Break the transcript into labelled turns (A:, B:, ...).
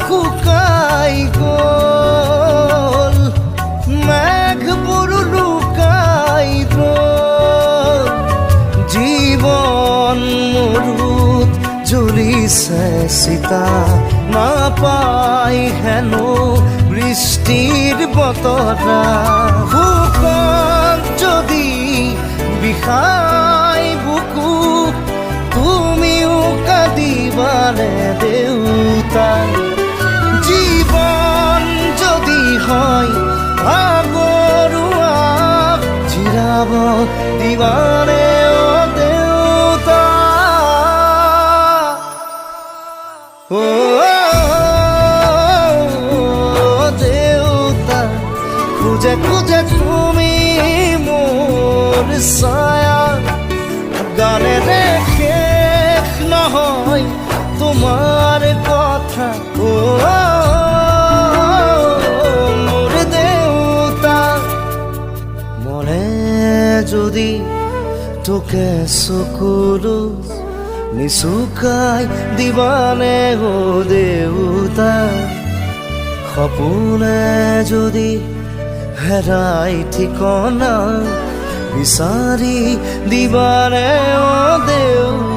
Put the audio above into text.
A: শুকাই গ'ল, মেঘবোৰ লুকাই গ'ল, জীৱন মৰুত জ্বলিছে চিতা, নাপাই হেনো বৃষ্টিৰ বতৰা। শুকান যদি বিষাই বুকু, তুমিও কাঁদিবানে দেউতা। জীৱন যদি হয় ভাগৰুৱা, জিৰাব দিবানে অ দেউতা। অ দেউতা, খোজে খোজে তুমি মোৰ ছায়া, গানেৰে শেষ নহয় তোমাৰ কথা। অ মোৰ দেউতা, মনে যদি তোকে চকুলো নিচুকাই দিবানে অ দেউতা। সপোনে যদি হেৰাই ঠিকনা বিচাৰি দিবানে অ দেউতা।